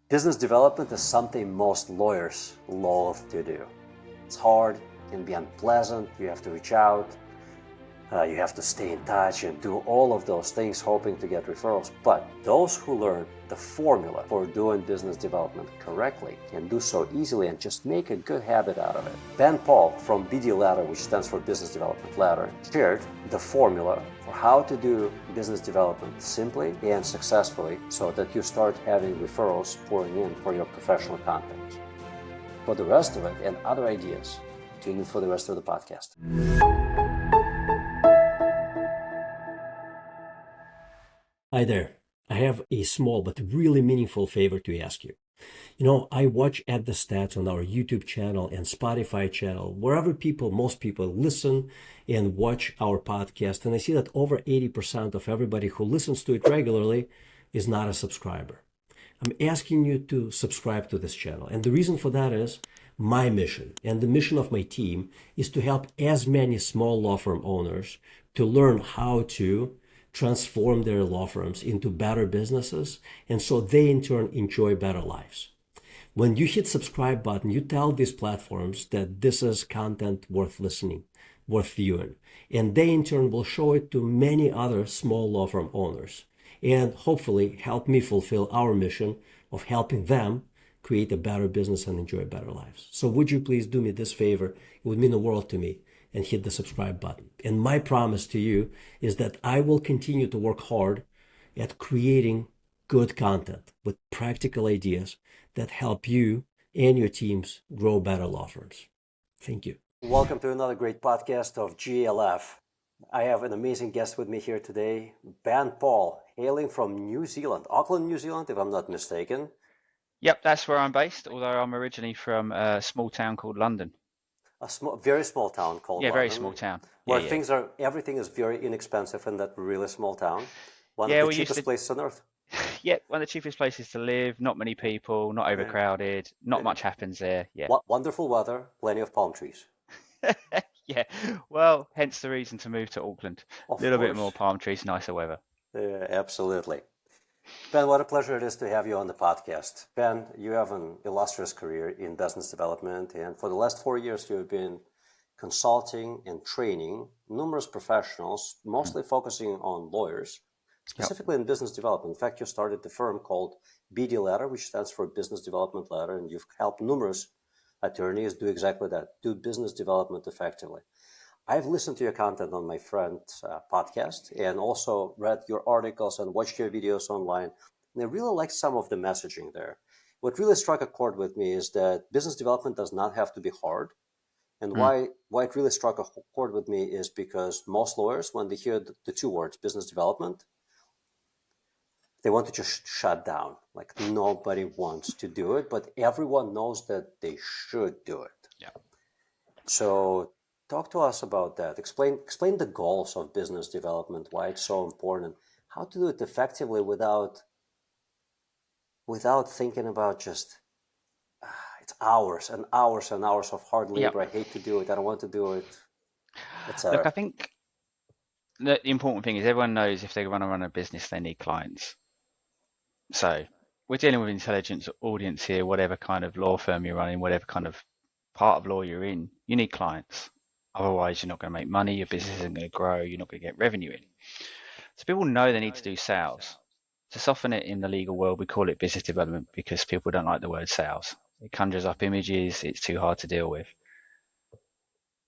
Business development is something most lawyers loathe to do. It's hard, can be unpleasant, you have to reach out, you have to stay in touch and do all of those things hoping to get referrals. But those who learn the formula for doing business development correctly can do so easily and just make a good habit out of it. Ben Paul from BD Ladder, which stands for Business Development Ladder, shared the formula for how to do business development simply and successfully so that you start having referrals pouring in for your professional content. For the rest of it and other ideas, tune in for the rest of the podcast. Hi there. I have a small but really meaningful favor to ask you. I watch at the stats on our YouTube channel and Spotify channel, wherever most people listen and watch our podcast, and I see that over 80% of everybody who listens to it regularly is not a subscriber. I'm asking you to subscribe to this channel, and the reason for that is my mission and the mission of my team is to help as many small law firm owners to learn how to transform their law firms into better businesses, and so they in turn enjoy better lives. When you hit subscribe button, you tell these platforms that this is content worth listening, worth viewing, and they in turn will show it to many other small law firm owners and hopefully help me fulfill our mission of helping them create a better business and enjoy better lives. So would you please do me this favor? It would mean the world to me, and hit the subscribe button. And my promise to you is that I will continue to work hard at creating good content with practical ideas that help you and your teams grow better law firms. Thank you. Welcome to another great podcast of GLF. I have an amazing guest with me here today, Ben Paul, hailing from New Zealand, Auckland, New Zealand, if I'm not mistaken. Yep, that's where I'm based, although I'm originally from a small town called London. Very small town called London. Very small town. Where everything is very inexpensive in that really small town. One of the cheapest places on earth. Yeah, one of the cheapest places to live, not many people, not overcrowded, not much happens there. Yeah. Wonderful weather, plenty of palm trees. Yeah, well, hence the reason to move to Auckland. A little bit more palm trees, nicer weather. Yeah, absolutely. Ben, what a pleasure it is to have you on the podcast. Ben, you have an illustrious career in business development, and for the last 4 years, you have been consulting and training numerous professionals, mostly focusing on lawyers, specifically in business development. In fact, you started the firm called BD Ladder, which stands for Business Development Ladder, and you've helped numerous attorneys do exactly that, do business development effectively. I've listened to your content on my friend's podcast and also read your articles and watched your videos online. And I really like some of the messaging there. What really struck a chord with me is that business development does not have to be hard. And why it really struck a chord with me is because most lawyers, when they hear the two words, business development, they want to just shut down. Like nobody wants to do it, but everyone knows that they should do it. Yeah. So talk to us about that. Explain the goals of business development, why it's so important, how to do it effectively without thinking about just it's hours and hours and hours of hard labor. I hate to do it. I don't want to do it, etc. Look, I think the important thing is everyone knows if they want to run a business, they need clients. So we're dealing with intelligence audience here, whatever kind of law firm you're running, whatever kind of part of law you're in, you need clients. Otherwise, you're not going to make money, your business isn't going to grow, you're not going to get revenue in. So people know they need to do sales. To soften it in the legal world, we call it business development because people don't like the word sales. It conjures up images, it's too hard to deal with.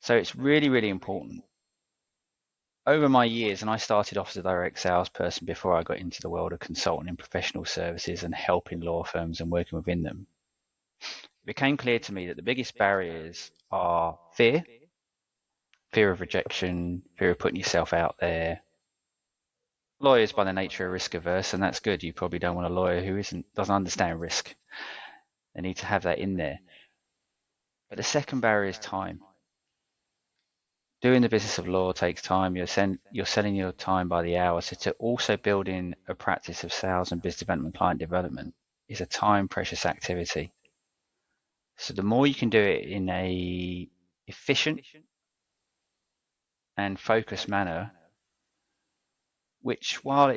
So it's really, really important. Over my years, and I started off as a direct salesperson before I got into the world of consulting and professional services and helping law firms and working within them, it became clear to me that the biggest barriers are fear of rejection, fear of putting yourself out there. Lawyers by their nature are risk averse, and that's good. You probably don't want a lawyer who doesn't understand risk. They need to have that in there. But the second barrier is time. Doing the business of law takes time. You're selling your time by the hour. So to also build in a practice of sales and business development, client development is a time precious activity. So the more you can do it in a efficient and focused manner, which while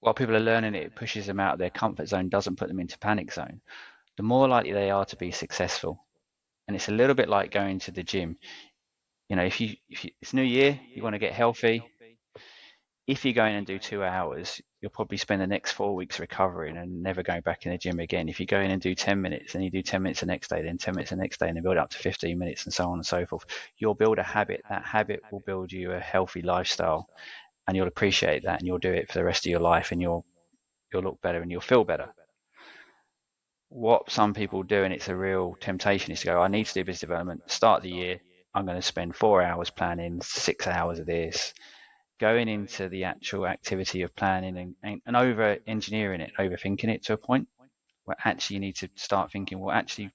while people are learning it, it pushes them out of their comfort zone, doesn't put them into panic zone, the more likely they are to be successful. And it's a little bit like going to the gym. You know, if you it's New Year, you want to get healthy. If you go in and do 2 hours, you'll probably spend the next 4 weeks recovering and never going back in the gym again. If you go in and do 10 minutes, then you do 10 minutes the next day, then 10 minutes the next day, and then build up to 15 minutes and so on and so forth, you'll build a habit. That habit will build you a healthy lifestyle, and you'll appreciate that, and you'll do it for the rest of your life, and you'll look better and you'll feel better. What some people do, and it's a real temptation, is to go, I need to do business development, start the year, I'm going to spend 4 hours planning, 6 hours of this, going into the actual activity of planning and over engineering it, overthinking it to a point where actually you need to start thinking, well, actually,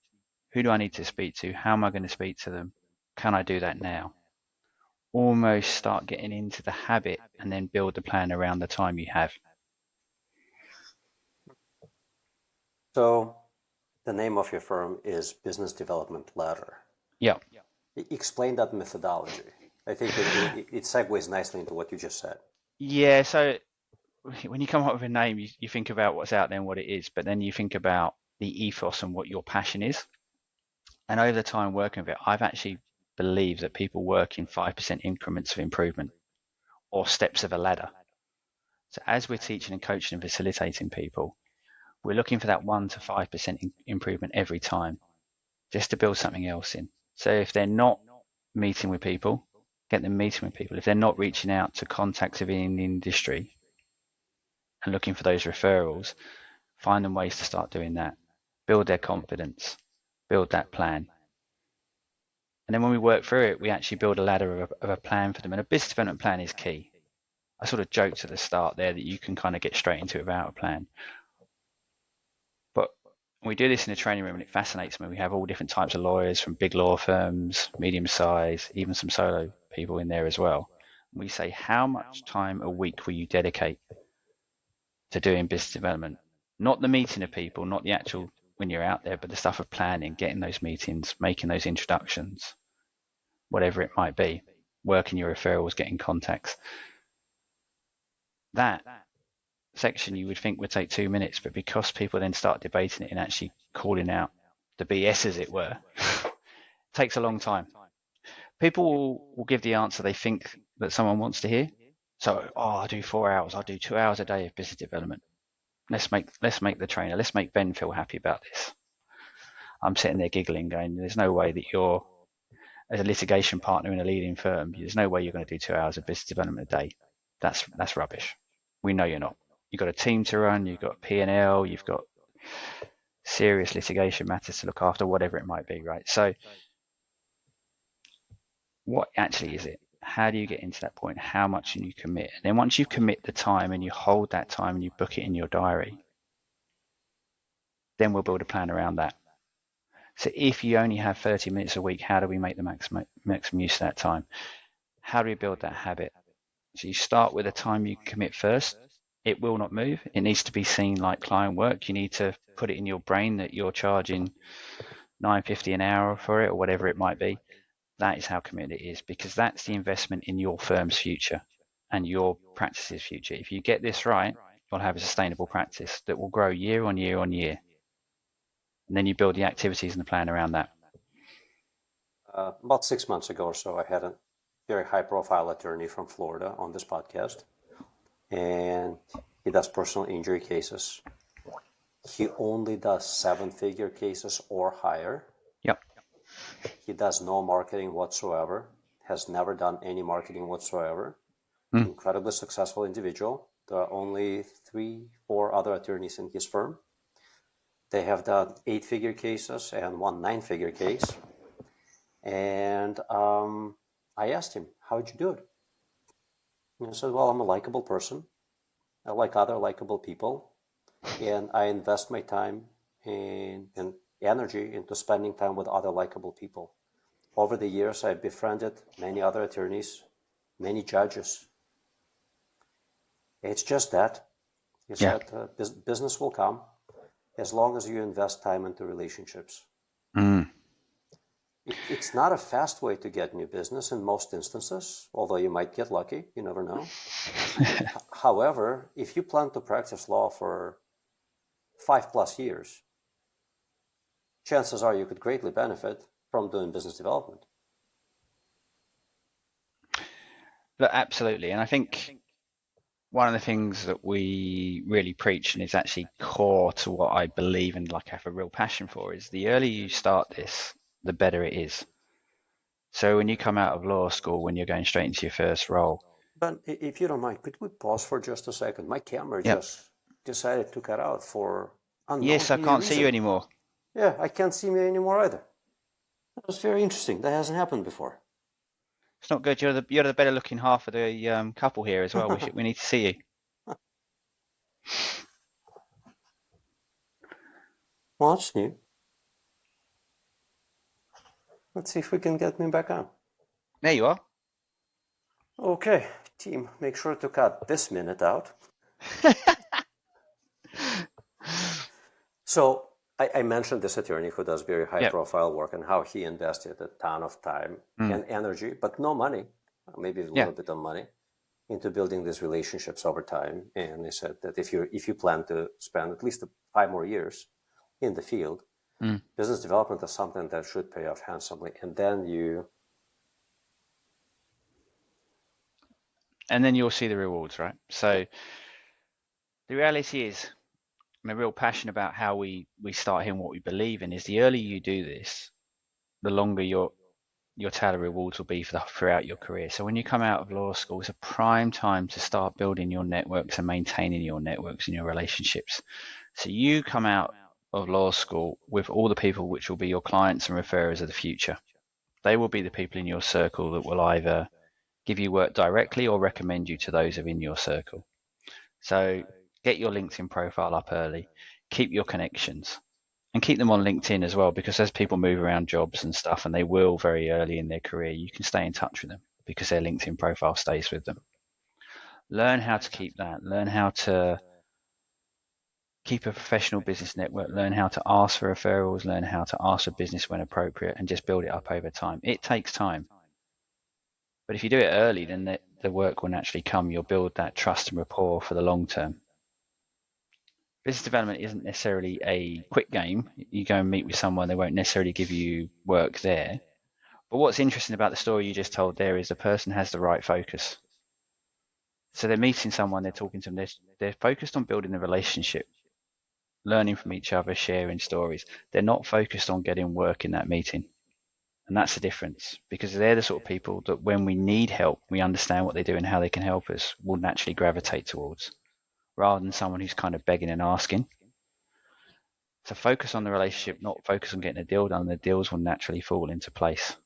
who do I need to speak to? How am I going to speak to them? Can I do that now? Almost start getting into the habit and then build the plan around the time you have. So the name of your firm is Business Development Ladder. Yeah. Explain that methodology. I think it segues nicely into what you just said. Yeah, so when you come up with a name, you think about what's out there and what it is, but then you think about the ethos and what your passion is. And over the time working with it, I've actually believed that people work in 5% increments of improvement or steps of a ladder. So as we're teaching and coaching and facilitating people, we're looking for that 1 to 5% improvement every time, just to build something else in. So if they're not meeting with people, get them meeting with people. If they're not reaching out to contacts within the industry and looking for those referrals, find them ways to start doing that. Build their confidence, build that plan. And then when we work through it, we actually build a ladder of a plan for them. And a business development plan is key. I sort of joked at the start there that you can kind of get straight into it without a plan. But we do this in the training room, and it fascinates me. We have all different types of lawyers, from big law firms, medium size, even some solo people in there as well. We say, how much time a week will you dedicate to doing business development? Not the meeting of people, not the actual when you're out there, but the stuff of planning, getting those meetings, making those introductions, whatever it might be, working your referrals, getting contacts. That section you would think would take 2 minutes, but because people then start debating it and actually calling out the BS, as it were, it takes a long time. People will give the answer they think that someone wants to hear. So, I do 4 hours, I do 2 hours a day of business development. Let's make Ben feel happy about this. I'm sitting there giggling, going, there's no way that you're, as a litigation partner in a leading firm, there's no way you're going to do 2 hours of business development a day. That's rubbish. We know you're not. You've got a team to run, you've got P&L, you've got serious litigation matters to look after, whatever it might be, right? So what actually is it? How do you get into that point? How much can you commit? And then once you commit the time and you hold that time and you book it in your diary, then we'll build a plan around that. So if you only have 30 minutes a week, how do we make the maximum use of that time? How do we build that habit? So you start with a time you commit first. It will not move. It needs to be seen like client work. You need to put it in your brain that you're charging $9.50 an hour for it, or whatever it might be. That is how committed it is, because that's the investment in your firm's future and your practice's future. If you get this right, you'll have a sustainable practice that will grow year on year on year. And then you build the activities and the plan around that. About 6 months ago or so, I had a very high-profile attorney from Florida on this podcast, and he does personal injury cases. He only does 7-figure cases or higher. Yep. He does no marketing whatsoever, has never done any marketing whatsoever. Incredibly successful individual. There are only 3-4 other attorneys in his firm. They have done 8-figure cases and 1 9-figure case. And I asked him, how'd you do it? And he said, well, I'm a likable person. I like other likable people. And I invest my time and energy into spending time with other likable people. Over the years, I've befriended many other attorneys, many judges. It's just that. He said, business will come as long as you invest time into relationships. It It's not a fast way to get new business in most instances, although you might get lucky. You never know. However, if you plan to practice law for 5+ years, chances are you could greatly benefit from doing business development. Look, absolutely. And I think one of the things that we really preach and is actually core to what I believe and like have a real passion for is the earlier you start this, the better it is. So when you come out of law school, when you're going straight into your first role. But if you don't mind, could we pause for just a second? My camera Yep. just decided to cut out for unknown Yes, I can't see you anymore. Yeah, I can't see me anymore either. That was very interesting. That hasn't happened before. It's not good. You're the better looking half of the couple here as well. We need to see you. Well, that's new. Let's see if we can get me back on. There you are. Okay, team, make sure to cut this minute out. So I mentioned this attorney who does very high-profile work and how he invested a ton of time and energy, but no money, maybe a little bit of money, into building these relationships over time. And he said that if you plan to spend at least 5 more years in the field, business development is something that should pay off handsomely. And then you'll see the rewards, right? So the reality is, I'm a real passion about how we start here and what we believe in is the earlier you do this, the longer your tail of rewards will be throughout your career. So when you come out of law school, it's a prime time to start building your networks and maintaining your networks and your relationships. So you come out of law school with all the people which will be your clients and referrers of the future. They will be the people in your circle that will either give you work directly or recommend you to those within your circle. So get your LinkedIn profile up early, keep your connections, and keep them on LinkedIn as well, because as people move around jobs and stuff, and they will very early in their career, you can stay in touch with them because their LinkedIn profile stays with them. Learn how to keep that. Learn how to keep a professional business network. Learn how to ask for referrals. Learn how to ask for business when appropriate, and just build it up over time. It takes time. But if you do it early, then the work will naturally come. You'll build that trust and rapport for the long term. Business development isn't necessarily a quick game. You go and meet with someone, they won't necessarily give you work there. But what's interesting about the story you just told there is the person has the right focus. So they're meeting someone, they're talking to them, they're focused on building a relationship, learning from each other, sharing stories. They're not focused on getting work in that meeting. And that's the difference, because they're the sort of people that when we need help, we understand what they do and how they can help us, will naturally gravitate towards, rather than someone who's kind of begging and asking. So focus on the relationship, not focus on getting a deal done. The deals will naturally fall into place.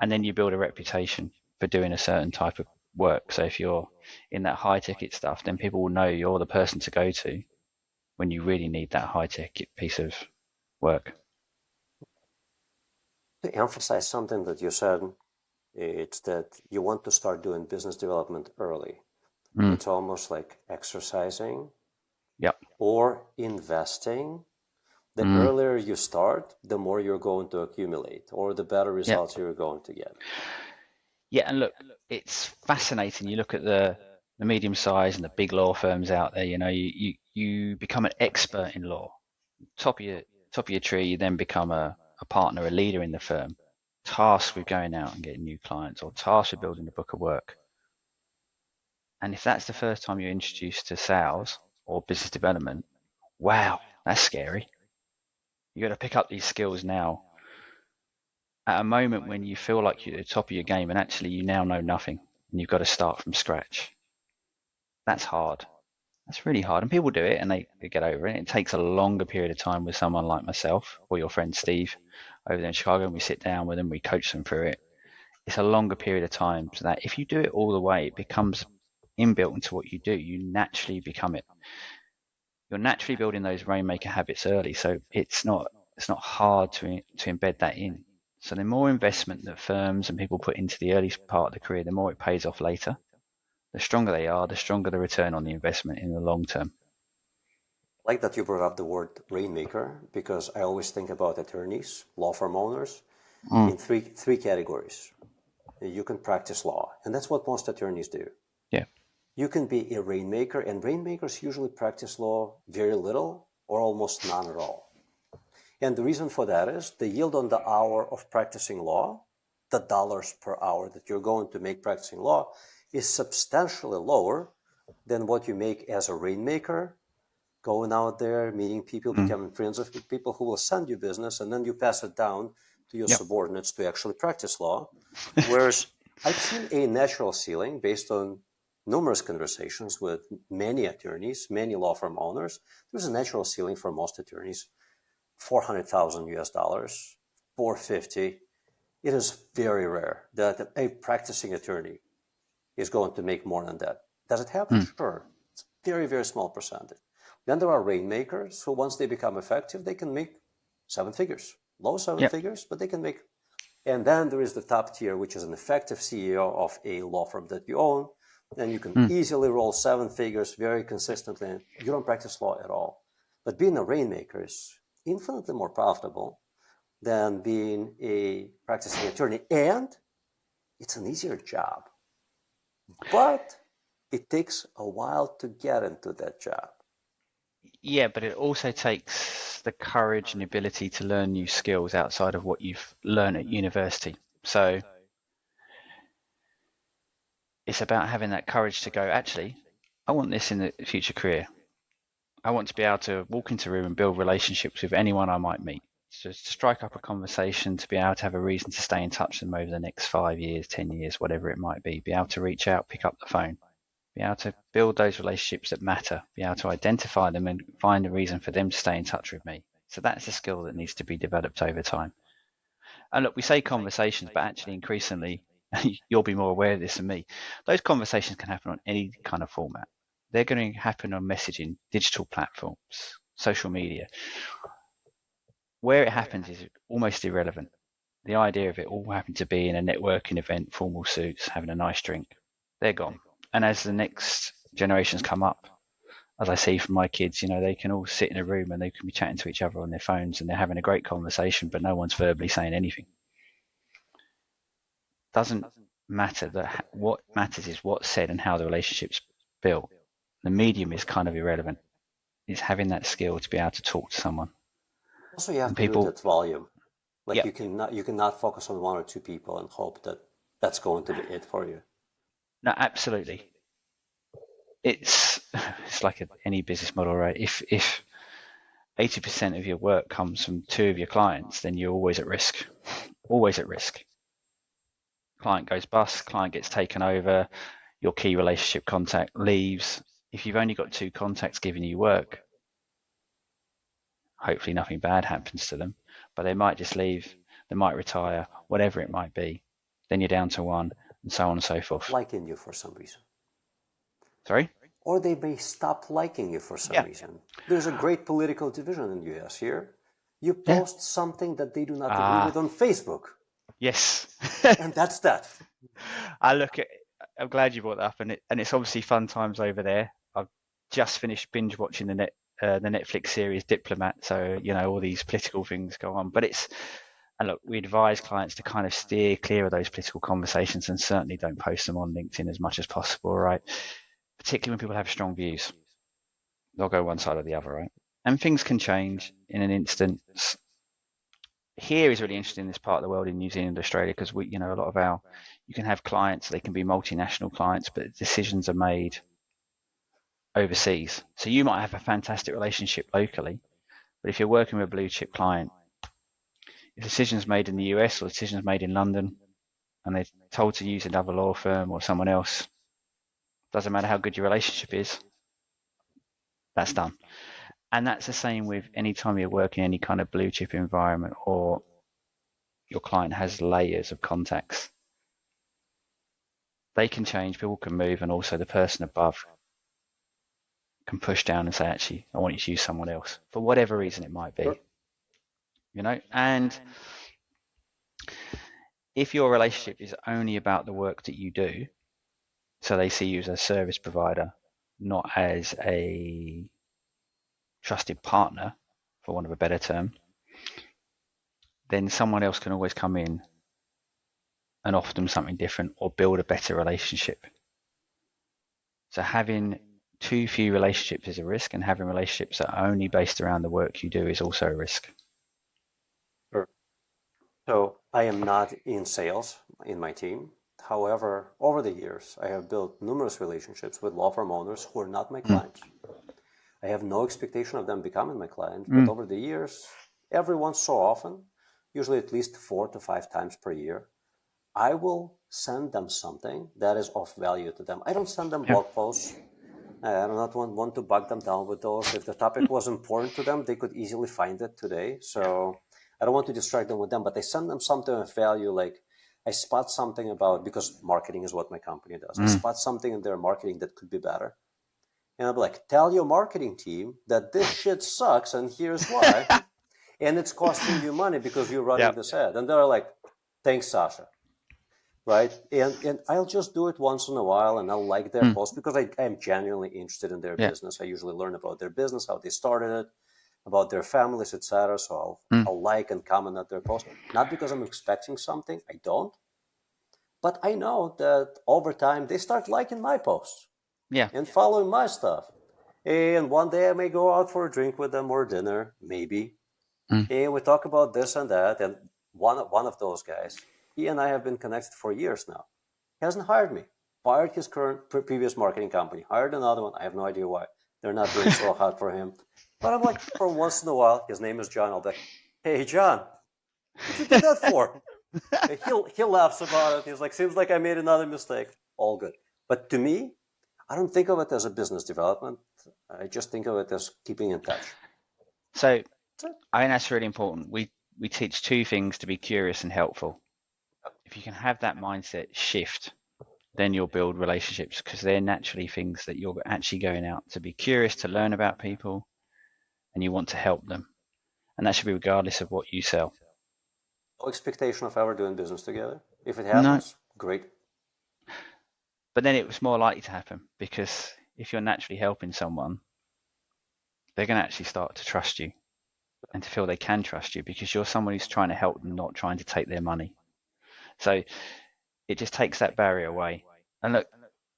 And then you build a reputation for doing a certain type of work. So if you're in that high ticket stuff, then people will know you're the person to go to when you really need that high ticket piece of work. To emphasize something that you said, it's that you want to start doing business development early. It's almost like exercising or investing. The earlier you start, the more you're going to accumulate, or the better results you're going to get. Yeah, and look, it's fascinating. You look at the medium size and the big law firms out there, you become an expert in law. Top of your tree, you then become a partner, a leader in the firm, tasked with going out and getting new clients, or tasked with building a book of work. And if that's the first time you're introduced to sales or business development, wow, that's scary. You got to pick up these skills now at a moment when you feel like you're at the top of your game and actually you now know nothing and you've got to start from scratch. That's hard. That's really hard. And people do it and they get over it. It takes a longer period of time with someone like myself or your friend Steve over there in Chicago, and we sit down with them, we coach them through it. It's a longer period of time, so that if you do it all the way, it becomes inbuilt into what you do. You naturally become it. You're naturally building those Rainmaker habits early, so it's not hard to embed that in. So the more investment that firms and people put into the early part of the career, the more it pays off later. The stronger they are, the stronger the return on the investment in the long term. I like that you brought up the word Rainmaker, because I always think about attorneys, law firm owners, in three categories. You can practice law, and that's what most attorneys do. Yeah. You can be a rainmaker, and rainmakers usually practice law very little or almost none at all. And the reason for that is the yield on the hour of practicing law, the dollars per hour that you're going to make practicing law, is substantially lower than what you make as a rainmaker, going out there, meeting people, becoming friends with people who will send you business, and then you pass it down to your subordinates to actually practice law. Whereas I've seen a natural ceiling based on numerous conversations with many attorneys, many law firm owners. There's a natural ceiling for most attorneys, $400,000 US, 450. It is very rare that a practicing attorney is going to make more than that. Does it happen? Sure. It's a very, very small percentage. Then there are rainmakers who, once they become effective, they can make seven figures, low seven figures, but they can make. And then there is the top tier, which is an effective CEO of a law firm that you own. And you can easily roll seven figures very consistently. And you don't practice law at all. But being a rainmaker is infinitely more profitable than being a practicing attorney. And it's an easier job. But it takes a while to get into that job. Yeah, but it also takes the courage and ability to learn new skills outside of what you've learned at university. So it's about having that courage to go, actually, I want this in the future career. I want to be able to walk into a room and build relationships with anyone I might meet. So to strike up a conversation, to be able to have a reason to stay in touch with them over the next 5 years, 10 years, whatever it might be able to reach out, pick up the phone, be able to build those relationships that matter, be able to identify them and find a reason for them to stay in touch with me. So that's a skill that needs to be developed over time. And look, we say conversations, but actually increasingly, you'll be more aware of this than me. Those conversations can happen on any kind of format. They're going to happen on messaging, digital platforms, social media. Where it happens is almost irrelevant. The idea of it all happened to be in a networking event, formal suits, having a nice drink. They're gone. And as the next generations come up, as I see from my kids, they can all sit in a room and they can be chatting to each other on their phones and they're having a great conversation, but no one's verbally saying anything. Doesn't matter. What matters is what's said and how the relationship's built. The medium is kind of irrelevant. It's having that skill to be able to talk to someone. Also, you have to do that volume. Like you cannot focus on one or two people and hope that that's going to be it for you. No, absolutely. It's like any business model, right? If 80% of your work comes from two of your clients, then you're always at risk. Always at risk. Client goes bust, client gets taken over, your key relationship contact leaves. If you've only got two contacts giving you work, hopefully nothing bad happens to them, but they might just leave, they might retire, whatever it might be. Then you're down to one, and so on and so forth. Liking you for some reason. Sorry? Or they may stop liking you for some reason. There's a great political division in the US here. You post something that they do not agree with on Facebook. Yes. And that's that. I'm glad you brought that up, and it's obviously fun times over there. I've just finished binge watching the Netflix series Diplomat, so all these political things go on. But and look, we advise clients to kind of steer clear of those political conversations and certainly don't post them on LinkedIn as much as possible, right? Particularly when people have strong views. They'll go one side or the other, right? And things can change in an instant. Here is really interesting in this part of the world in New Zealand, Australia, because we, a lot of you can have clients, they can be multinational clients, but decisions are made overseas. So you might have a fantastic relationship locally, but if you're working with a blue chip client, if decisions made in the US or decisions made in London and they're told to use another law firm or someone else, doesn't matter how good your relationship is, that's done. And that's the same with any time you work in any kind of blue chip environment or your client has layers of contacts. They can change, people can move, and also the person above can push down and say, actually, I want you to use someone else for whatever reason it might be. And if your relationship is only about the work that you do, so they see you as a service provider, not as a trusted partner, for want of a better term, then someone else can always come in and offer them something different or build a better relationship. So having too few relationships is a risk, and having relationships that are only based around the work you do is also a risk. Sure. So I am not in sales in my team. However, over the years, I have built numerous relationships with law firm owners who are not my clients. I have no expectation of them becoming my client, but over the years, every once so often, usually at least 4 to 5 times per year, I will send them something that is of value to them. I don't send them blog posts. I do not want to bug them down with those. If the topic was important to them, they could easily find it today. So I don't want to distract them with them, but I send them something of value, like I spot something about, because marketing is what my company does. I spot something in their marketing that could be better. And I'll be like, tell your marketing team that this shit sucks and here's why. And it's costing you money because you're running this ad. And they're like, thanks, Sasha. Right? And I'll just do it once in a while, and I'll like their post because I am genuinely interested in their business. I usually learn about their business, how they started it, about their families, etc. So I'll like and comment at their post. Not because I'm expecting something. I don't. But I know that over time, they start liking my posts. And following my stuff. And one day I may go out for a drink with them or dinner, maybe. And we talk about this and that. And one of those guys, he and I have been connected for years now. He hasn't hired me. Fired his previous marketing company. Hired another one. I have no idea why. They're not doing so hot for him. But I'm like, for once in a while, his name is John. I'll be like, hey, John, what you did that for? He laughs about it. He's like, seems like I made another mistake. All good. But to me, I don't think of it as a business development. I just think of it as keeping in touch. So I think that's really important. We teach 2 things to be curious and helpful. If you can have that mindset shift, then you'll build relationships, because they're naturally things that you're actually going out to be curious, to learn about people, and you want to help them. And that should be regardless of what you sell. No expectation of ever doing business together. If it happens, great. But then it was more likely to happen, because if you're naturally helping someone, they're going to actually start to trust you and to feel they can trust you, because you're someone who's trying to help them, not trying to take their money. So it just takes that barrier away. And look,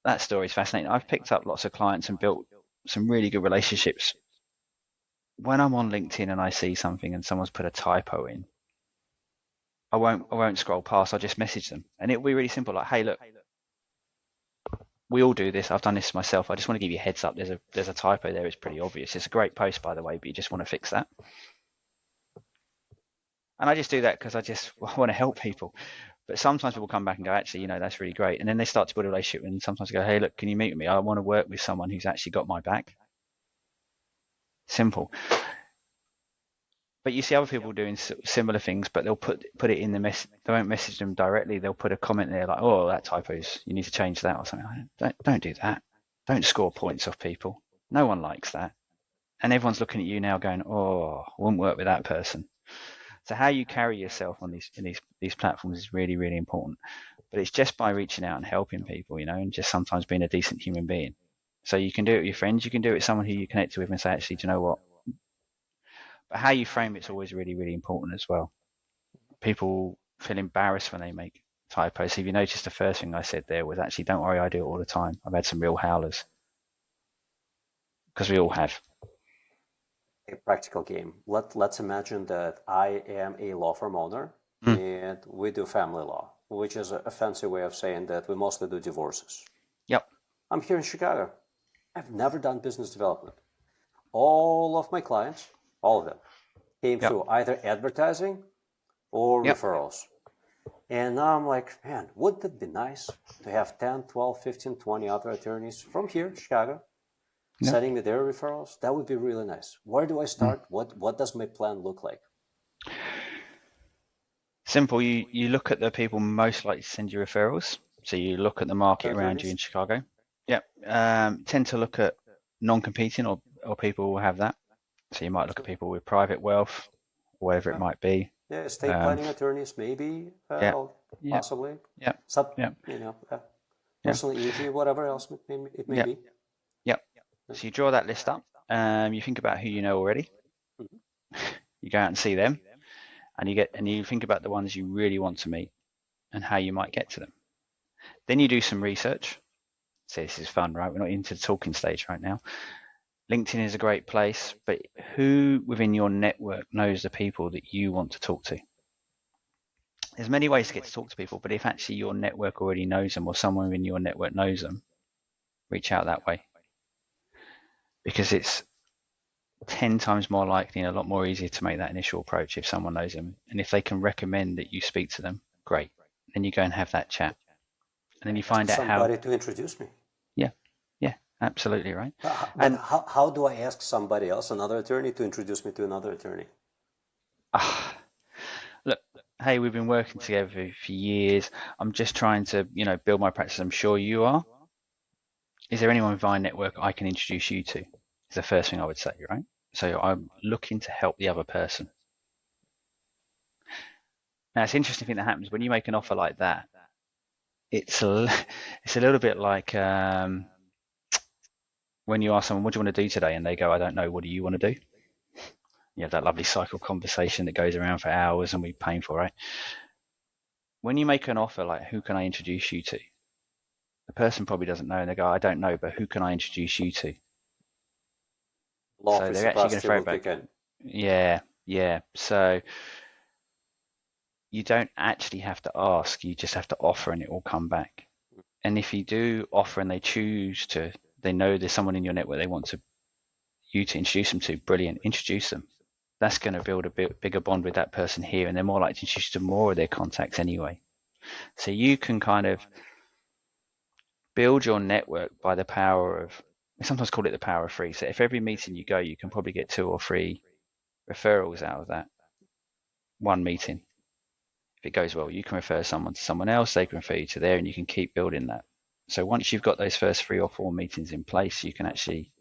that story is fascinating. I've picked up lots of clients and built some really good relationships. When I'm on LinkedIn and I see something and someone's put a typo in, I won't scroll past. I'll just message them, and it'll be really simple. Like, hey, look, we all do this. I've done this myself. I just want to give you a heads up. There's a typo there. It's pretty obvious. It's a great post, by the way, but you just want to fix that. And I just do that because I want to help people. But sometimes people come back and go, actually, that's really great. And then they start to build a relationship, and sometimes they go, hey, look, can you meet with me? I want to work with someone who's actually got my back. Simple. But you see other people doing similar things, but they'll put it in the message. They won't message them directly. They'll put a comment there like, oh, that typo's, you need to change that or something. Don't do that. Don't score points off people. No one likes that. And everyone's looking at you now going, oh, I wouldn't work with that person. So how you carry yourself on these platforms is really, really important. But it's just by reaching out and helping people, and just sometimes being a decent human being. So you can do it with your friends. You can do it with someone who you connect with and say, actually, do you know what? But how you frame it's always really, really important as well. People feel embarrassed when they make typos. So if you notice, the first thing I said there was actually, don't worry, I do it all the time. I've had some real howlers. Because we all have. A practical game. Let's imagine that I am a law firm owner and we do family law, which is a fancy way of saying that we mostly do divorces. Yep. I'm here in Chicago. I've never done business development. All of my clients, all of them, came through either advertising or referrals. And now I'm like, man, wouldn't it be nice to have 10, 12, 15, 20 other attorneys from here, Chicago, sending me their referrals? That would be really nice. Where do I start? What does my plan look like? Simple. You look at the people most likely to send you referrals. So you look at the market around you in Chicago. Tend to look at non-competing or people who have that. So you might look at people with private wealth, whatever it might be. Yeah, estate planning attorneys, maybe, possibly. Personal injury, whatever else it may be. So you draw that list up. You think about who you know already. You go out and see them. and you think about the ones you really want to meet and how you might get to them. Then you do some research. So this is fun, right? We're not into the talking stage right now. LinkedIn is a great place, but who within your network knows the people that you want to talk to? There's many ways to get to talk to people, but if actually your network already knows them or someone in your network knows them, reach out that way. Because it's 10 times more likely and a lot more easier to make that initial approach if someone knows them. And if they can recommend that you speak to them, great. Then you go and have that chat. And then you find out how. Somebody to introduce me. Yeah, absolutely right. But how do I ask somebody else, another attorney, to introduce me to another attorney? Look, hey, we've been working together for years. I'm just trying to, build my practice. I'm sure you are. Is there anyone via network I can introduce you to? Is the first thing I would say, right? So I'm looking to help the other person. Now, it's an interesting thing that happens when you make an offer like that. It's a little bit like when you ask someone, what do you want to do today? And they go, I don't know. What do you want to do? You have that lovely cycle conversation that goes around for hours and we're painful, right? When you make an offer like, who can I introduce you to? The person probably doesn't know and they go, I don't know, but who can I introduce you to? Law So they're actually going to throw it back. Yeah. So you don't actually have to ask, you just have to offer and it will come back. And if you do offer and they choose to, they know there's someone in your network they want you to introduce them to, brilliant, introduce them. That's going to build a bigger bond with that person here, and they're more likely to introduce you to more of their contacts anyway. So you can kind of build your network by the power of, we sometimes call it the power of 3. So if every meeting you go, you can probably get 2 or 3 referrals out of that one meeting. If it goes well, you can refer someone to someone else, they can refer you to there, and you can keep building that. So once you've got those first 3 or 4 meetings in place, you can actually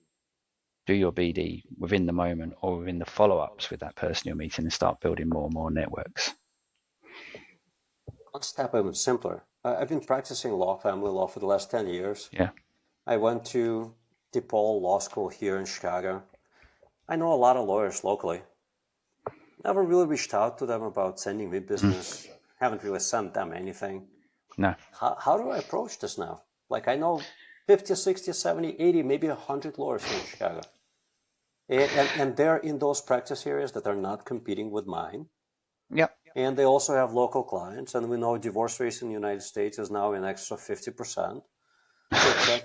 do your BD within the moment or within the follow-ups with that person you're meeting and start building more and more networks. One step even simpler. I've been practicing family law for the last 10 years. Yeah. I went to DePaul Law School here in Chicago. I know a lot of lawyers locally. Never really reached out to them about sending me business. Haven't really sent them anything. No. How do I approach this now? Like, I know 50, 60, 70, 80, maybe 100 lawyers here in Chicago. And they're in those practice areas that are not competing with mine. Yep. And they also have local clients. And we know divorce rates in the United States is now in excess of 50%. So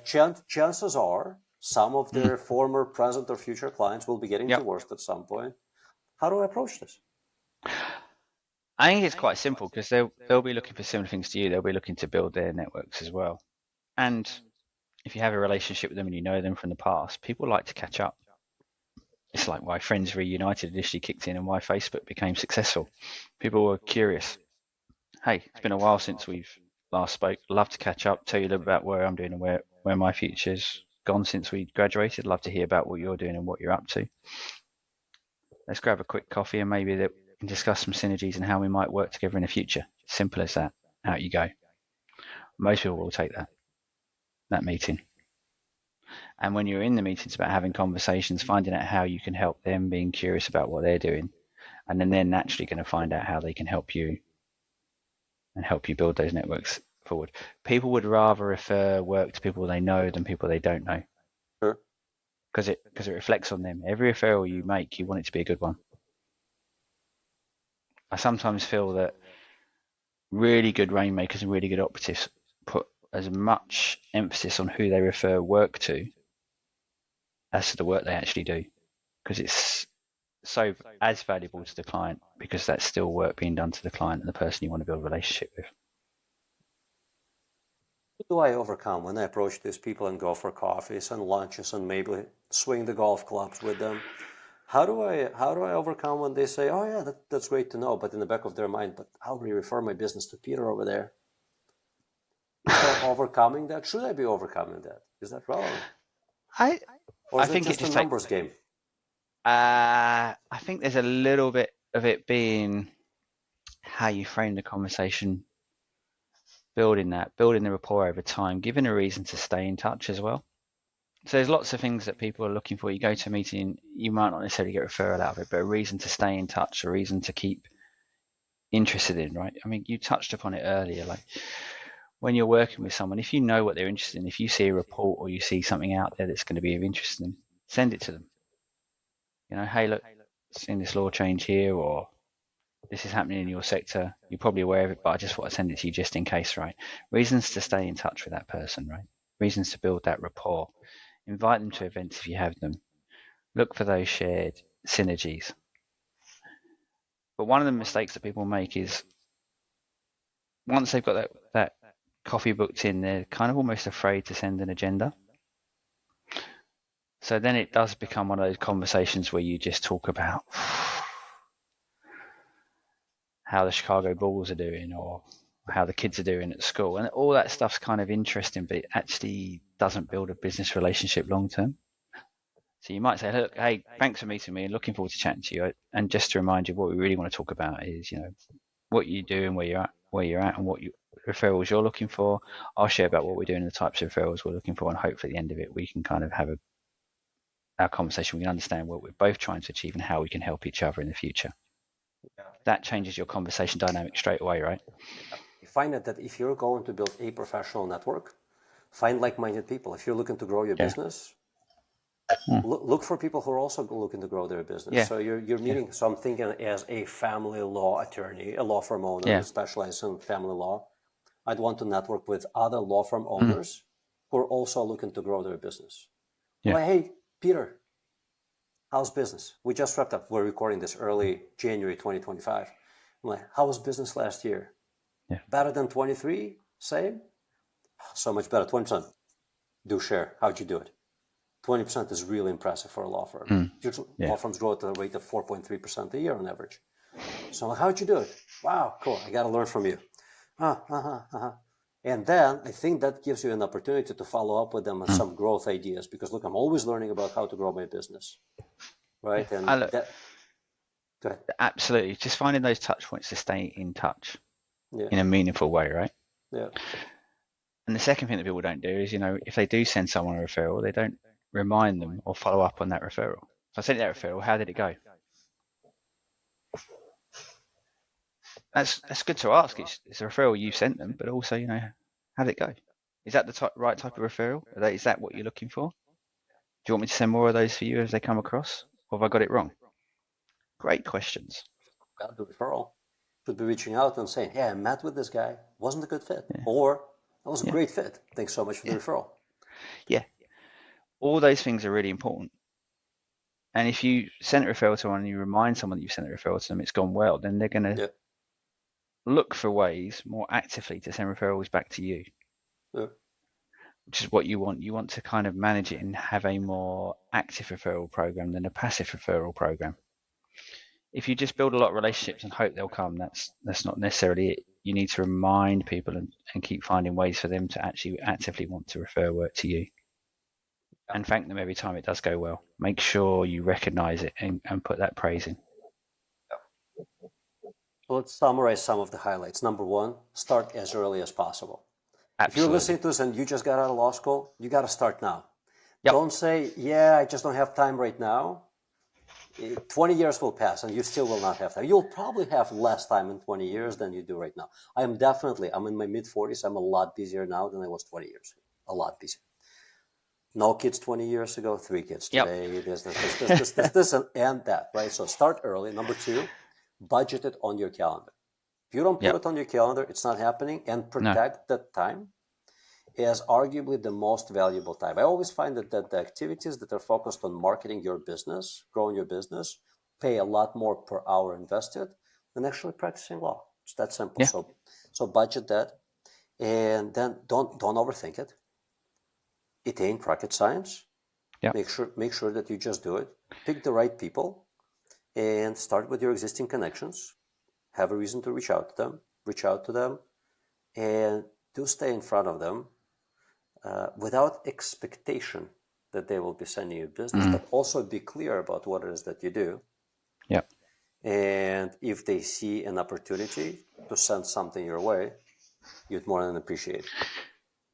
chances are some of their former, present, or future clients will be getting divorced at some point. How do I approach this? I think it's quite simple because they'll be looking for similar things to you. They'll be looking to build their networks as well. And if you have a relationship with them and you know them from the past, people like to catch up. It's like why Friends Reunited initially kicked in and why Facebook became successful. People were curious. Hey, it's been a while since we've last spoke. Love to catch up, tell you a little about where I'm doing and where my future's gone since we graduated. Love to hear about what you're doing and what you're up to. Let's grab a quick coffee and maybe we can discuss some synergies and how we might work together in the future. Simple as that. Out you go. Most people will take that meeting. And when you're in the meetings about having conversations, finding out how you can help them, being curious about what they're doing, and then they're naturally going to find out how they can help you and help you build those networks forward. People would rather refer work to people they know than people they don't know. Sure. Because it reflects on them. Every referral you make, you want it to be a good one. I sometimes feel that really good rainmakers and really good operatives put as much emphasis on who they refer work to as to the work they actually do, because it's so as valuable to the client, because that's still work being done to the client and the person you want to build a relationship with. What do I overcome when I approach these people and go for coffees and lunches and maybe swing the golf clubs with them? How do I overcome when they say, oh yeah, that's great to know, but in the back of their mind, but how do you refer my business to Peter over there? Is that overcoming that? Should I be overcoming that? Is that wrong? Or is it just a numbers game? I think there's a little bit of it being how you frame the conversation, building the rapport over time, giving a reason to stay in touch as well. So there's lots of things that people are looking for. You go to a meeting, you might not necessarily get a referral out of it, but a reason to stay in touch, a reason to keep interested in, right? I mean, you touched upon it earlier, like when you're working with someone, if you know what they're interested in, if you see a report or you see something out there that's going to be of interest to them, send it to them. You know, hey, look, seen this law change here, or this is happening in your sector. You're probably aware of it, but I just want to send it to you just in case, right? Reasons to stay in touch with that person, right? Reasons to build that rapport. Invite them to events if you have them. Look for those shared synergies. But one of the mistakes that people make is once they've got that coffee booked in, they're kind of almost afraid to send an agenda. So then it does become one of those conversations where you just talk about how the Chicago Bulls are doing or how the kids are doing at school. And all that stuff's kind of interesting, but it actually doesn't build a business relationship long term. So you might say, look, hey, thanks for meeting me and looking forward to chatting to you. And just to remind you, what we really want to talk about is, you know, what you're doing, where you're at and what referrals you're looking for. I'll share about what we're doing and the types of referrals we're looking for. And hopefully at the end of it, we can kind of have our conversation. We can understand what we're both trying to achieve and how we can help each other in the future. That changes your conversation dynamic straight away, right? You find that if you're going to build a professional network, find like-minded people. If you're looking to grow your business, look for people who are also looking to grow their business. Yeah. So you're meeting, so I'm thinking as a family law attorney, a law firm owner who specializes in family law, I'd want to network with other law firm owners who are also looking to grow their business. Yeah. Like, hey, Peter, how's business? We just wrapped up. We're recording this early January 2025. I'm like, how was business last year? Yeah. Better than 23? Same? So much better. 20%. Do share. How'd you do it? 20% is really impressive for a law firm. Law firms grow at a rate of 4.3% a year on average. So I'm like, how'd you do it? Wow, cool. I got to learn from you. And then I think that gives you an opportunity to follow up with them on some growth ideas because, look, I'm always learning about how to grow my business. Right? And go ahead. Absolutely. Just finding those touch points to stay in touch in a meaningful way, right? Yeah. And the second thing that people don't do is, you know, if they do send someone a referral, they don't remind them or follow up on that referral. If I sent you that referral, how did it go? That's good to ask. It's a referral you sent them, but also, you know, how did it go? Is that the right type of referral? Is that what you're looking for? Do you want me to send more of those for you as they come across? Or have I got it wrong? Great questions. Got the referral. Should be reaching out and saying, yeah, I met with this guy. Wasn't a good fit. Or that was a great fit. Thanks so much for the referral. Yeah. All those things are really important. And if you send a referral to someone and you remind someone that you sent a referral to them, it's gone well, then they're going to look for ways more actively to send referrals back to you, which is what you want. You want to kind of manage it and have a more active referral program than a passive referral program. If you just build a lot of relationships and hope they'll come, that's not necessarily it. You need to remind people and keep finding ways for them to actually actively want to refer work to you. And thank them every time it does go well. Make sure you recognize it and put that praise in. Well, let's summarize some of the highlights. Number one, start as early as possible. Absolutely. If you're listening to this and you just got out of law school, you got to start now. Yep. Don't say, yeah, I just don't have time right now. 20 years will pass and you still will not have time. You'll probably have less time in 20 years than you do right now. I'm in my mid-40s. I'm a lot busier now than I was 20 years ago. A lot busier. No kids 20 years ago, 3 kids today. Yep. This, and that, right? So start early. Number two, budget it on your calendar. If you don't put it on your calendar, it's not happening. And protect that time is arguably the most valuable time. I always find that the activities that are focused on marketing your business, growing your business, pay a lot more per hour invested than actually practicing law. It's that simple. Yeah. So budget that, and then don't overthink it. It ain't rocket science. Yeah. Make sure that you just do it. Pick the right people, and start with your existing connections. Have a reason to reach out to them, and do stay in front of them without expectation that they will be sending you business, but also be clear about what it is that you do. Yeah. And if they see an opportunity to send something your way, you'd more than appreciate it.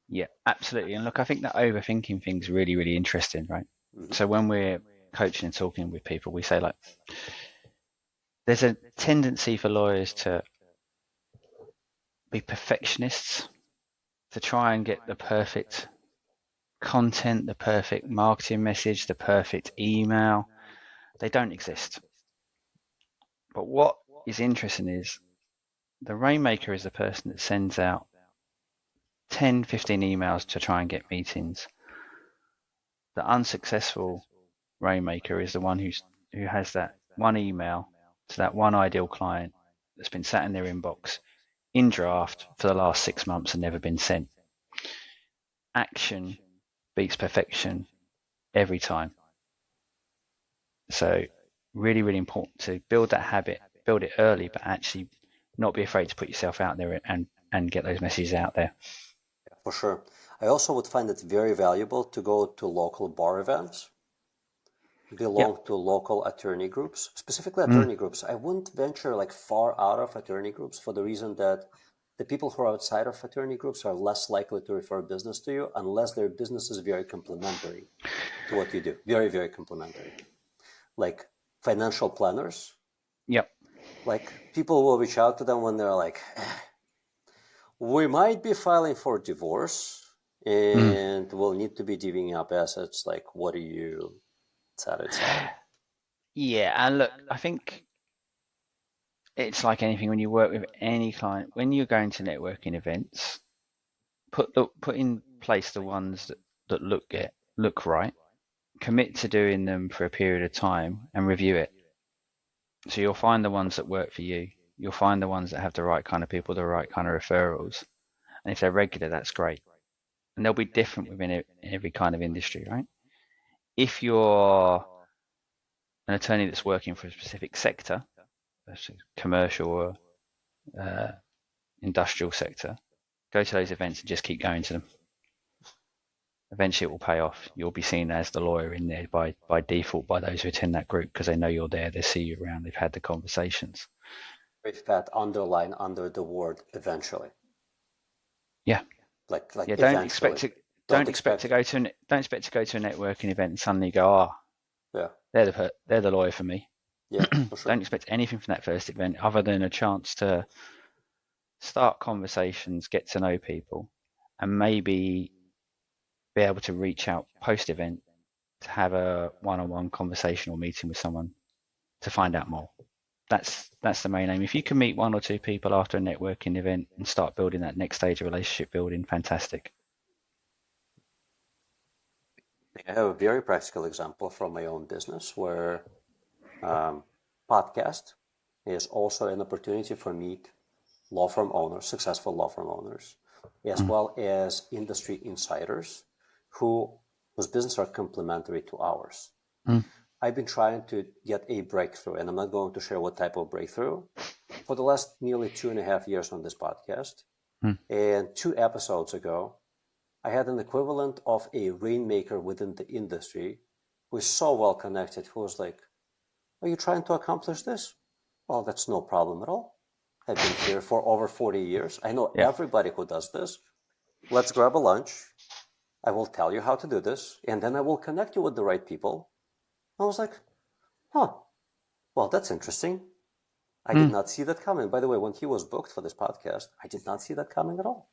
Yeah, absolutely. And look, I think that overthinking thing's really, really interesting, right? Mm-hmm. So when we're coaching and talking with people, we say, like, there's a tendency for lawyers to be perfectionists, to try and get the perfect content, the perfect marketing message, the perfect email. They don't exist. But what is interesting is the Rainmaker is the person that sends out 10, 15 emails to try and get meetings. The unsuccessful Rainmaker is the one who has that one email to that one ideal client that's been sat in their inbox in draft for the last 6 months and never been sent. Action beats perfection every time. So really, really important to build that habit, build it early, but actually not be afraid to put yourself out there and get those messages out there. For sure. I also would find it very valuable to go to local bar events, belong to local attorney groups, specifically attorney groups. I wouldn't venture like far out of attorney groups for the reason that the people who are outside of attorney groups are less likely to refer business to you unless their business is very complementary to what you do. Very, very complementary. Like financial planners. Yep. Like people will reach out to them when they're like, we might be filing for divorce and we'll need to be divvying up assets. Like, what do you, et cetera. Yeah, and look, I think it's like anything when you work with any client, when you're going to networking events, put in place the ones that look right, commit to doing them for a period of time and review it. So you'll find the ones that work for you. You'll find the ones that have the right kind of people, the right kind of referrals. And if they're regular, that's great. And they'll be different within every kind of industry, right? If you're an attorney that's working for a specific sector, commercial or industrial sector, go to those events and just keep going to them. Eventually it will pay off. You'll be seen as the lawyer in there by default by those who attend that group because they know you're there, they see you around, they've had the conversations. With that underline under the word eventually. Yeah. Like yeah, don't expect to go to a networking event and suddenly go, they're the lawyer for me. Yeah, for sure. Don't expect anything from that first event other than a chance to start conversations, get to know people, and maybe be able to reach out post-event to have a one-on-one conversation or meeting with someone to find out more. That's the main aim. If you can meet one or two people after a networking event and start building that next stage of relationship building, fantastic. I have a very practical example from my own business where podcast is also an opportunity for meet law firm owners, successful law firm owners, as well as industry insiders whose business are complementary to ours. I've been trying to get a breakthrough, and I'm not going to share what type of breakthrough, for the last nearly 2.5 years on this podcast. And 2 episodes ago, I had an equivalent of a rainmaker within the industry who is so well connected, who was like, are you trying to accomplish this? Well, that's no problem at all. I've been here for over 40 years. I know everybody who does this. Let's grab a lunch. I will tell you how to do this, and then I will connect you with the right people. I was like, well, that's interesting. I did not see that coming. By the way, when he was booked for this podcast, I did not see that coming at all.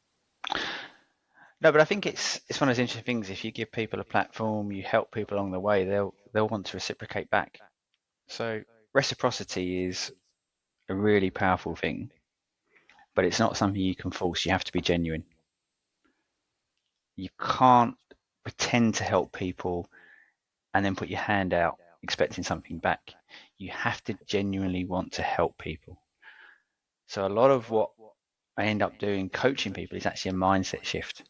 No, but I think it's one of those interesting things. If you give people a platform, you help people along the way, they'll want to reciprocate back. So reciprocity is a really powerful thing, but it's not something you can force. You have to be genuine. You can't pretend to help people and then put your hand out expecting something back. You have to genuinely want to help people. So a lot of what I end up doing coaching people is actually a mindset shift.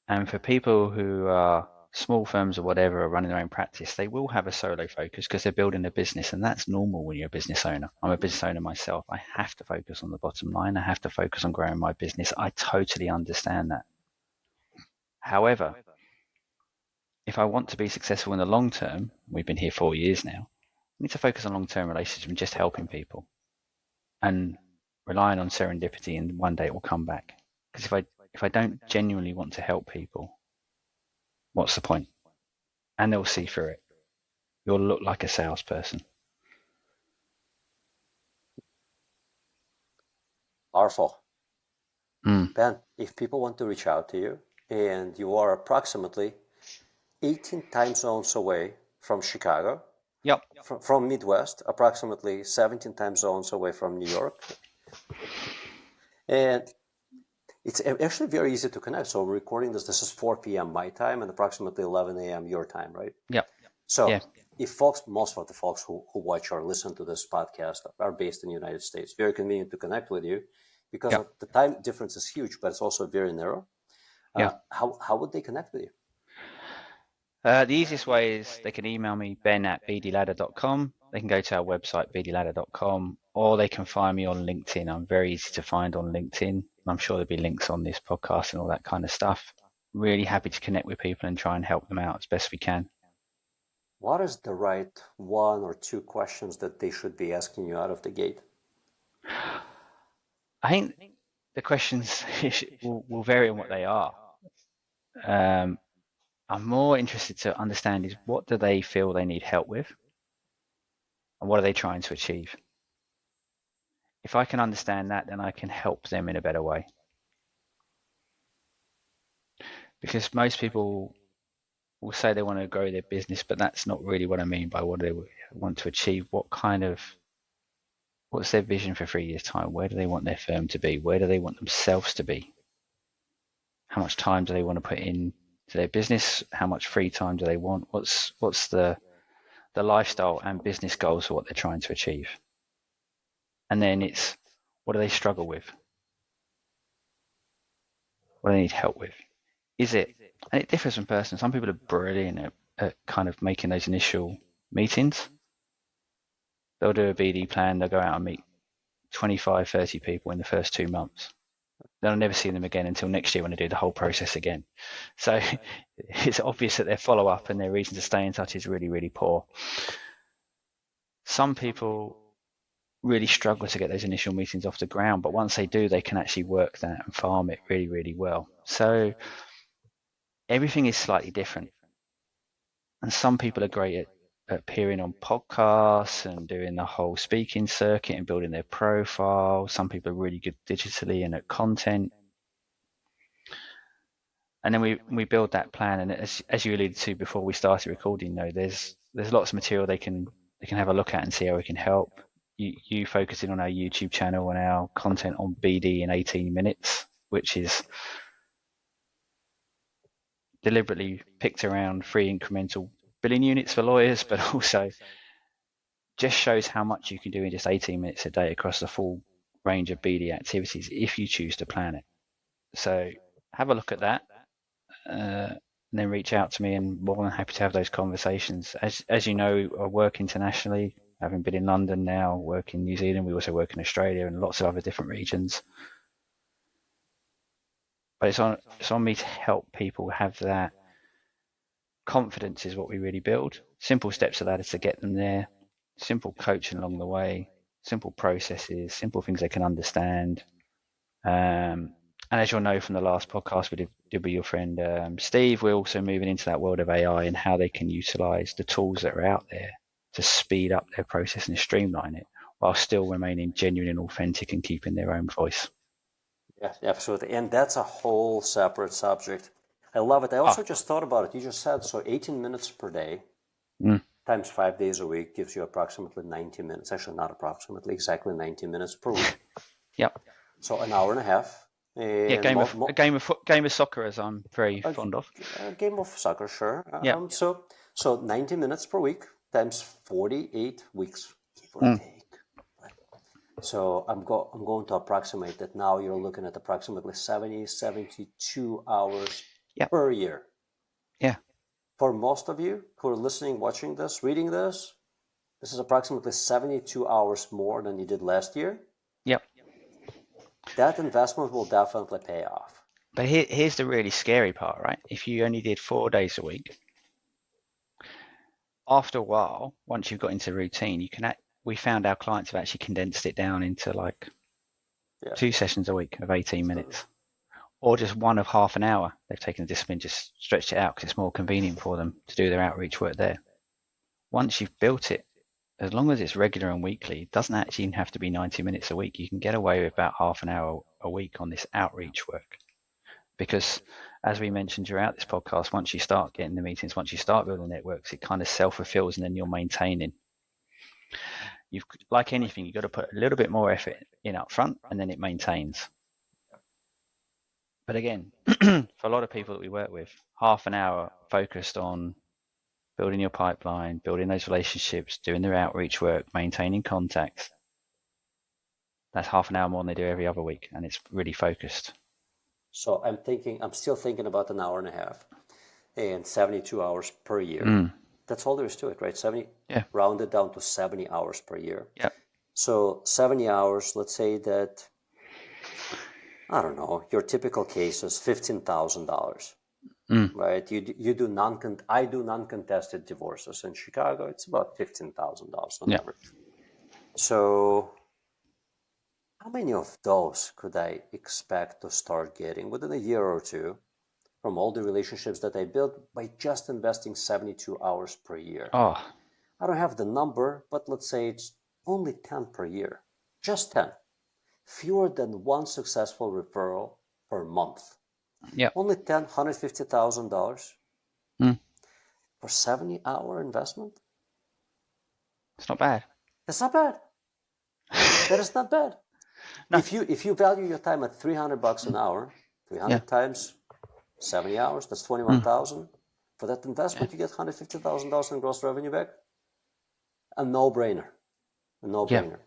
And for people who are small firms or whatever are running their own practice, they will have a solo focus because they're building a business, and that's normal when you're a business owner. I'm a business owner myself. I have to focus on the bottom line. I have to focus on growing my business. I totally understand that. However, if I want to be successful in the long term, we've been here 4 years now, I need to focus on long-term relationships and just helping people and relying on serendipity, and one day it will come back. Because if I don't genuinely want to help people, what's the point? And they'll see through it. You'll look like a salesperson. Powerful. Ben, if people want to reach out to you, and you are approximately 18 time zones away from Chicago, Yep. from Midwest, approximately 17 time zones away from New York, and it's actually very easy to connect. So we're recording this. This is 4 p.m. my time and approximately 11 a.m. your time, right? Yep. So Yeah. if most of the folks who watch or listen to this podcast are based in the United States, very convenient to connect with you because Yep. of the time difference is huge, but it's also very narrow. Yeah. How would they connect with you? The easiest way is they can email me, ben@bdladder.com. They can go to our website, bdladder.com, or they can find me on LinkedIn. I'm very easy to find on LinkedIn. I'm sure there'll be links on this podcast and all that kind of stuff. Really happy to connect with people and try and help them out as best we can. What is the right one or two questions that they should be asking you out of the gate? I think the questions will vary on what they are. I'm more interested to understand is what do they feel they need help with, and what are they trying to achieve? If I can understand that, then I can help them in a better way. Because most people will say they want to grow their business, but that's not really what I mean by what they want to achieve. What's their vision for 3 years' time? Where do they want their firm to be? Where do they want themselves to be? How much time do they want to put in to their business? How much free time do they want? What's the lifestyle and business goals for what they're trying to achieve? And then it's, what do they struggle with? What do they need help with? And it differs from person. Some people are brilliant at kind of making those initial meetings. They'll do a BD plan, they'll go out and meet 25, 30 people in the first 2 months. They'll never see them again until next year when they do the whole process again. So it's obvious that their follow-up and their reason to stay in touch is really, really poor. Some people really struggle to get those initial meetings off the ground, but once they do, they can actually work that and farm it really, really well. So everything is slightly different. And some people are great at appearing on podcasts and doing the whole speaking circuit and building their profile. Some people are really good digitally and at content. And then we build that plan. And as you alluded to before we started recording, there's lots of material they can have a look at and see how we can help. You focusing on our YouTube channel and our content on BD in 18 minutes, which is deliberately picked around 3 incremental billing units for lawyers, but also just shows how much you can do in just 18 minutes a day across the full range of BD activities if you choose to plan it. So have a look at that, and then reach out to me, and more than happy to have those conversations. As you know, I work internationally, having been in London now, work in New Zealand. We also work in Australia and lots of other different regions. But it's on me to help people have that confidence is what we really build. Simple steps of that is to get them there. Simple coaching along the way, simple processes, simple things they can understand. And as you'll know from the last podcast we did with your friend Steve, we're also moving into that world of AI and how they can utilize the tools that are out there to speed up their process and streamline it while still remaining genuine and authentic and keeping their own voice. Yeah, absolutely. And that's a whole separate subject. I love it. I also just thought about it. You just said, so 18 minutes per day times 5 days a week gives you approximately 90 minutes. Actually, not approximately, exactly 90 minutes per week. Yep. So an hour and a half. And a game of soccer, as I'm very fond of. A game of soccer, sure. Yeah. So 90 minutes per week times 48 weeks, give or take. So I'm going to approximate that now. You're looking at approximately 72 hours per year. Yeah. For most of you who are listening, watching this, reading this, this is approximately 72 hours more than you did last year. Yep. That investment will definitely pay off. But here's the really scary part, right? If you only did 4 days a week, after a while, once you've got into routine, we found our clients have actually condensed it down into 2 sessions a week of 18 minutes, or just one of half an hour. They've taken the discipline, just stretched it out because it's more convenient for them to do their outreach work there. Once you've built it, as long as it's regular and weekly, it doesn't actually even have to be 90 minutes a week. You can get away with about half an hour a week on this outreach work. Because as we mentioned throughout this podcast, once you start getting the meetings, once you start building networks, it kind of self-fulfills, and then you're maintaining. You've, like anything, you've got to put a little bit more effort in up front, and then it maintains. But again, for a lot of people that we work with, half an hour focused on building your pipeline, building those relationships, doing their outreach work, maintaining contacts. That's half an hour more than they do every other week, and it's really focused. So I'm still thinking about an hour and a half and 72 hours per year. That's all there is to it, right? 70, rounded down to 70 hours per year. Yeah. So 70 hours, let's say that, I don't know, your typical case is $15,000, right? I do non-contested divorces in Chicago. It's about $15,000 on average. So how many of those could I expect to start getting within a year or two from all the relationships that I built by just investing 72 hours per year? Oh, I don't have the number, but let's say it's only 10 per year. Just 10. Fewer than one successful referral per month. yeah. Only $150,000 for 70-hour investment? It's not bad. That's not bad. That is not bad. No. If you value your time at $300 an hour, 300 times 70 hours, that's 21,000. For that investment, you get $150,000 in gross revenue back. A no-brainer. A no-brainer.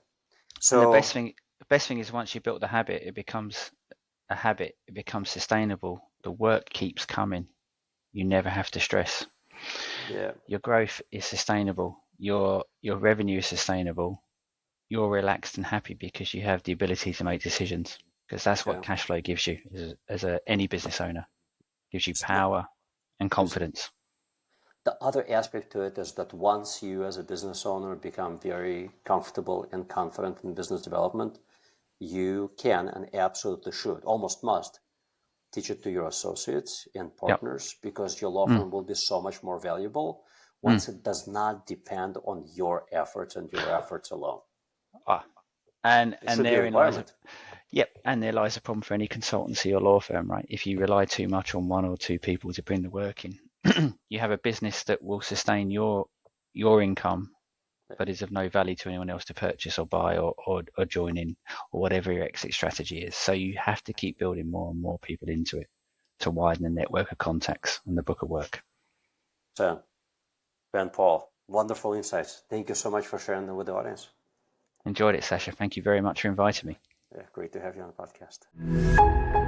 So and the best thing is once you built the habit, it becomes a habit. It becomes sustainable. The work keeps coming. You never have to stress. Yeah. Your growth is sustainable. Your revenue is sustainable. You're relaxed and happy because you have the ability to make decisions, because that's what cash flow gives you as any business owner. It gives you power and confidence. The other aspect to it is that once you as a business owner become very comfortable and confident in business development, you can and absolutely should, almost must, teach it to your associates and partners, because your law firm will be so much more valuable once it does not depend on your efforts and your efforts alone. And therein lies there lies a problem for any consultancy or law firm, right? If you rely too much on one or two people to bring the work in, you have a business that will sustain your income, but is of no value to anyone else to purchase or buy or join in, or whatever your exit strategy is. So you have to keep building more and more people into it to widen the network of contacts and the book of work. So, Ben, Paul, wonderful insights. Thank you so much for sharing them with the audience. Enjoyed it, Sasha. Thank you very much for inviting me. Yeah, great to have you on the podcast.